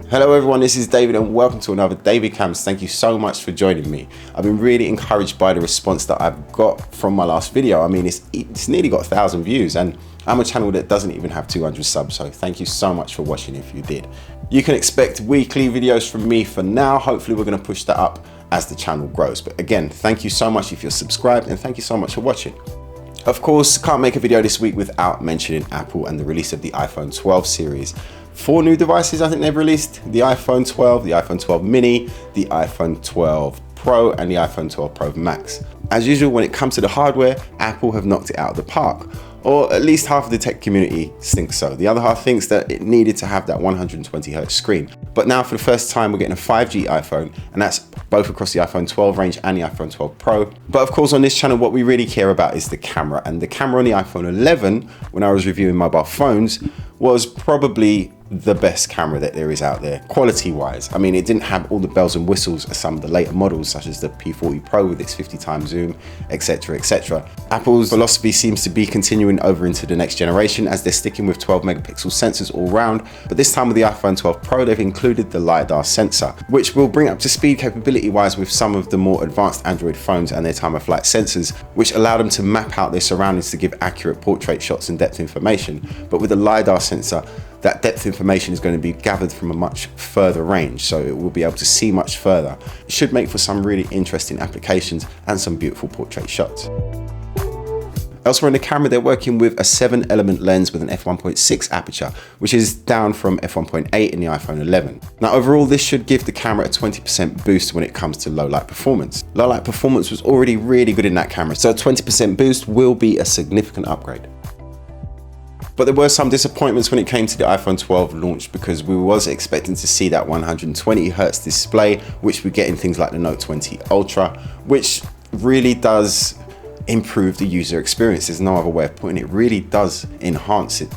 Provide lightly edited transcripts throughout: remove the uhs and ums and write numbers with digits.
Hello everyone, this is David and welcome to another David Cams. Thank you so much for joining me. I've been really encouraged by the response that I've got from my last video. I mean, it's nearly got 1,000 views and I'm a channel that doesn't even have 200 subs, so thank you so much for watching if you did. You can expect weekly videos from me for now. Hopefully we're going to push that up as the channel grows. But again, thank you so much if you're subscribed and thank you so much for watching. Of course, can't make a video this week without mentioning Apple and the release of the iPhone 12 series. 4 new devices I think they've released: the iPhone 12, the iPhone 12 mini, the iPhone 12 Pro and the iPhone 12 Pro Max. As usual, when it comes to the hardware, Apple have knocked it out of the park. Or at least half of the tech community thinks so. The other half thinks that it needed to have that 120Hz screen. But now for the first time, we're getting a 5G iPhone, and that's both across the iPhone 12 range and the iPhone 12 Pro. But of course, on this channel, what we really care about is the camera. And the camera on the iPhone 11, when I was reviewing mobile phones, was probably the best camera that there is out there, quality wise. I mean, it didn't have all the bells and whistles as some of the later models, such as the P40 Pro with its 50x zoom, etc, etc. Apple's philosophy seems to be continuing over into the next generation, as they're sticking with 12 megapixel sensors all round. But this time with the iPhone 12 Pro, they've included the LiDAR sensor, which will bring up to speed capability wise with some of the more advanced Android phones and their time of flight sensors, which allow them to map out their surroundings to give accurate portrait shots and depth information. But with the LiDAR sensor, that depth information is going to be gathered from a much further range, so it will be able to see much further. It should make for some really interesting applications and some beautiful portrait shots. Elsewhere in the camera, they're working with a 7-element lens with an f1.6 aperture, which is down from f1.8 in the iPhone 11. Now overall, this should give the camera a 20% boost when it comes to low light performance. Low light performance was already really good in that camera, so a 20% boost will be a significant upgrade. But there were some disappointments when it came to the iPhone 12 launch, because we was expecting to see that 120Hz display, which we get in things like the Note 20 Ultra, which really does improve the user experience. There's no other way of putting it. It really does enhance it.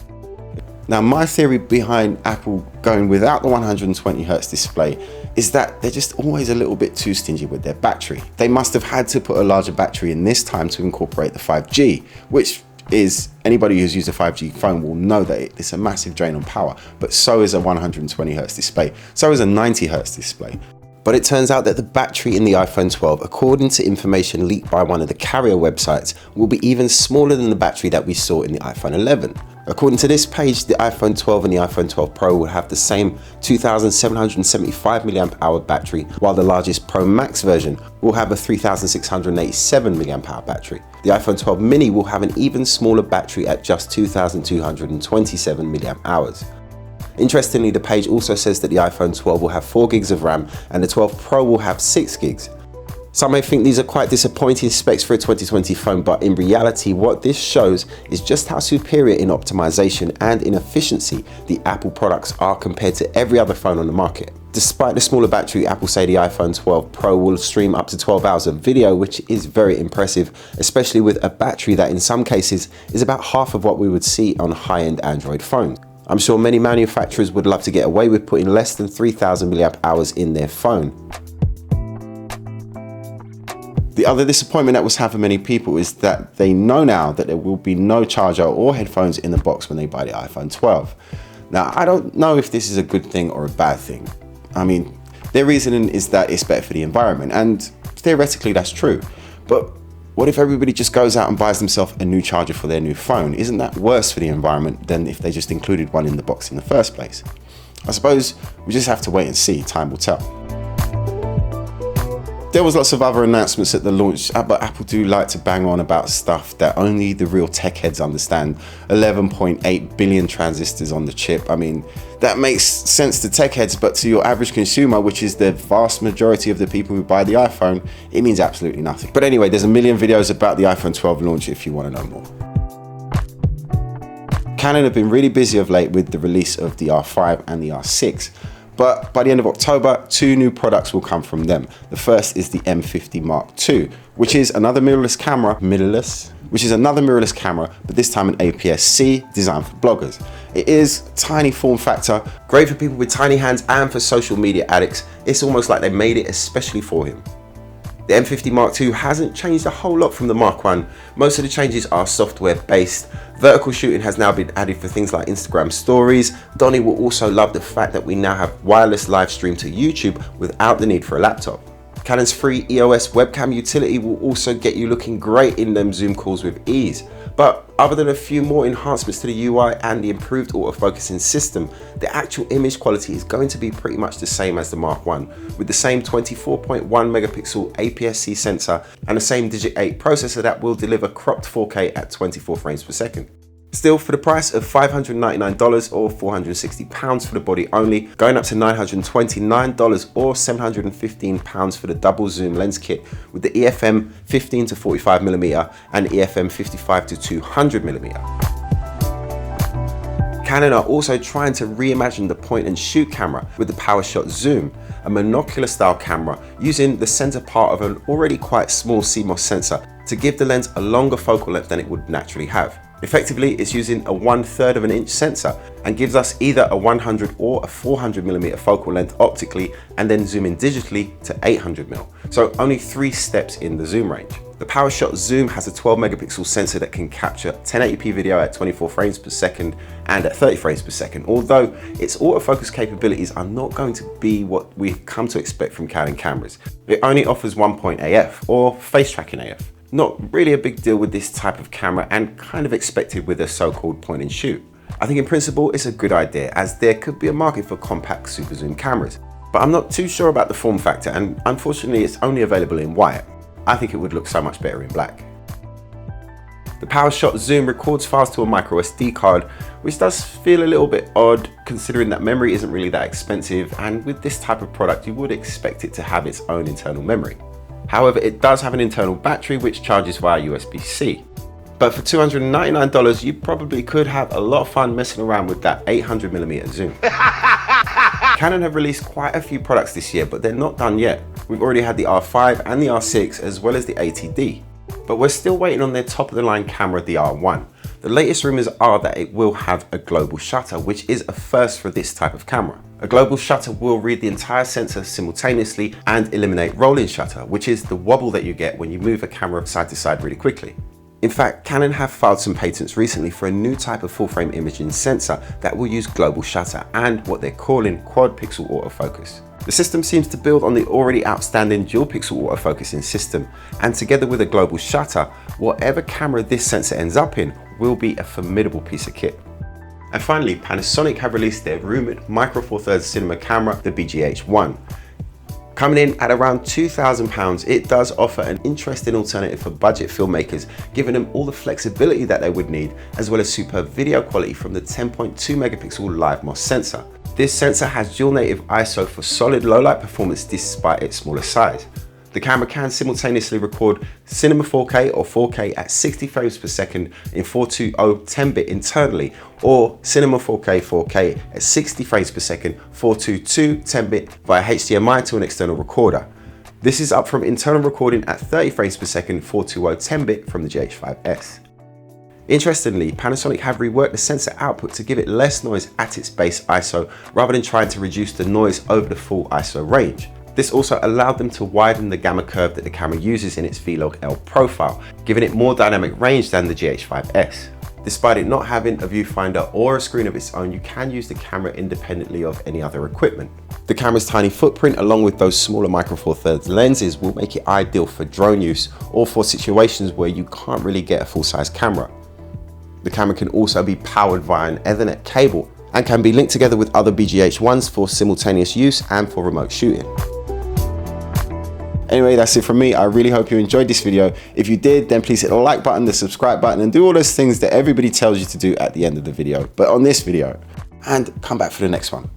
Now, my theory behind Apple going without the 120Hz display is that they're just always a little bit too stingy with their battery. They must have had to put a larger battery in this time to incorporate the 5G, which is, anybody who's used a 5G phone will know that it's a massive drain on power, but so is a 120Hz display, so is a 90Hz display. But it turns out that the battery in the iPhone 12, according to information leaked by one of the carrier websites, will be even smaller than the battery that we saw in the iPhone 11. According to this page, the iPhone 12 and the iPhone 12 Pro will have the same 2,775 mAh battery, while the largest Pro Max version will have a 3,687 mAh battery. The iPhone 12 mini will have an even smaller battery at just 2,227 mAh. Interestingly, the page also says that the iPhone 12 will have 4 gigs of RAM and the 12 Pro will have 6 gigs. Some may think these are quite disappointing specs for a 2020 phone, but in reality, what this shows is just how superior in optimization and in efficiency the Apple products are compared to every other phone on the market. Despite the smaller battery, Apple say the iPhone 12 Pro will stream up to 12 hours of video, which is very impressive, especially with a battery that in some cases is about half of what we would see on high-end Android phones. I'm sure many manufacturers would love to get away with putting less than 3,000 mAh in their phone. The other disappointment that was had for many people is that they know now that there will be no charger or headphones in the box when they buy the iPhone 12. Now, I don't know if this is a good thing or a bad thing. I mean, their reasoning is that it's better for the environment, and theoretically that's true. But what if everybody just goes out and buys themselves a new charger for their new phone? Isn't that worse for the environment than if they just included one in the box in the first place? I suppose we just have to wait and see. Time will tell. There was lots of other announcements at the launch, but Apple do like to bang on about stuff that only the real tech heads understand. 11.8 billion transistors on the chip. I mean, that makes sense to tech heads, but to your average consumer, which is the vast majority of the people who buy the iPhone, it means absolutely nothing. But anyway, there's a million videos about the iPhone 12 launch if you want to know more. Canon have been really busy of late with the release of the R5 and the R6. But by the end of October, 2 new products will come from them. The first is the M50 Mark II, which is another mirrorless camera, but this time an APS-C designed for bloggers. It is tiny form factor, great for people with tiny hands and for social media addicts. It's almost like they made it especially for him. The M50 Mark II hasn't changed a whole lot from the Mark I. Most of the changes are software based. Vertical shooting has now been added for things like Instagram stories. Donnie will also love the fact that we now have wireless live stream to YouTube without the need for a laptop. Canon's free EOS webcam utility will also get you looking great in them Zoom calls with ease. But other than a few more enhancements to the UI and the improved autofocusing system, the actual image quality is going to be pretty much the same as the Mark I, with the same 24.1 megapixel APS-C sensor and the same Digit 8 processor that will deliver cropped 4K at 24 frames per second. Still, for the price of $599 or £460 for the body only, going up to $929 or £715 for the double zoom lens kit with the EFM 15 to 45mm and EFM 55 to 200mm. Canon are also trying to reimagine the point and shoot camera with the PowerShot Zoom, a monocular style camera using the center part of an already quite small CMOS sensor to give the lens a longer focal length than it would naturally have. Effectively, it's using a 1/3 of an inch sensor and gives us either a 100 or a 400mm focal length optically and then zooming digitally to 800mm. So only 3 steps in the zoom range. The PowerShot Zoom has a 12 megapixel sensor that can capture 1080p video at 24 frames per second and at 30 frames per second, although its autofocus capabilities are not going to be what we've come to expect from Canon cameras. It only offers 1.0 AF or face tracking AF. Not really a big deal with this type of camera and kind of expected with a so-called point and shoot. I think in principle it's a good idea as there could be a market for compact super zoom cameras, but I'm not too sure about the form factor and unfortunately it's only available in white. I think it would look so much better in black. The PowerShot Zoom records files to a micro SD card, which does feel a little bit odd considering that memory isn't really that expensive, and with this type of product you would expect it to have its own internal memory. However, it does have an internal battery which charges via USB-C. But for $299, you probably could have a lot of fun messing around with that 800mm zoom. Canon have released quite a few products this year, but they're not done yet. We've already had the R5 and the R6 as well as the ATD. But we're still waiting on their top of the line camera, the R1. The latest rumors are that it will have a global shutter, which is a first for this type of camera. A global shutter will read the entire sensor simultaneously and eliminate rolling shutter, which is the wobble that you get when you move a camera side to side really quickly. In fact, Canon have filed some patents recently for a new type of full frame imaging sensor that will use global shutter and what they're calling quad pixel autofocus. The system seems to build on the already outstanding dual pixel autofocusing system, and together with a global shutter, whatever camera this sensor ends up in will be a formidable piece of kit. And finally, Panasonic have released their rumored micro four thirds cinema camera, the BGH1. Coming in at around £2,000, it does offer an interesting alternative for budget filmmakers, giving them all the flexibility that they would need, as well as superb video quality from the 10.2 megapixel LiveMOS sensor. This sensor has dual native ISO for solid low light performance despite its smaller size. The camera can simultaneously record Cinema 4K or 4K at 60 frames per second in 420 10-bit internally, or Cinema 4K 4K at 60 frames per second 422 10-bit via HDMI to an external recorder. This is up from internal recording at 30 frames per second 420 10-bit from the GH5S. Interestingly, Panasonic have reworked the sensor output to give it less noise at its base ISO rather than trying to reduce the noise over the full ISO range. This also allowed them to widen the gamma curve that the camera uses in its V-Log-L profile, giving it more dynamic range than the GH5S. Despite it not having a viewfinder or a screen of its own, you can use the camera independently of any other equipment. The camera's tiny footprint, along with those smaller micro four thirds lenses, will make it ideal for drone use or for situations where you can't really get a full-size camera. The camera can also be powered via an Ethernet cable and can be linked together with other BGH1s for simultaneous use and for remote shooting. Anyway, that's it from me. I really hope you enjoyed this video. If you did, then please hit the like button, the subscribe button, and do all those things that everybody tells you to do at the end of the video, but on this video, and come back for the next one.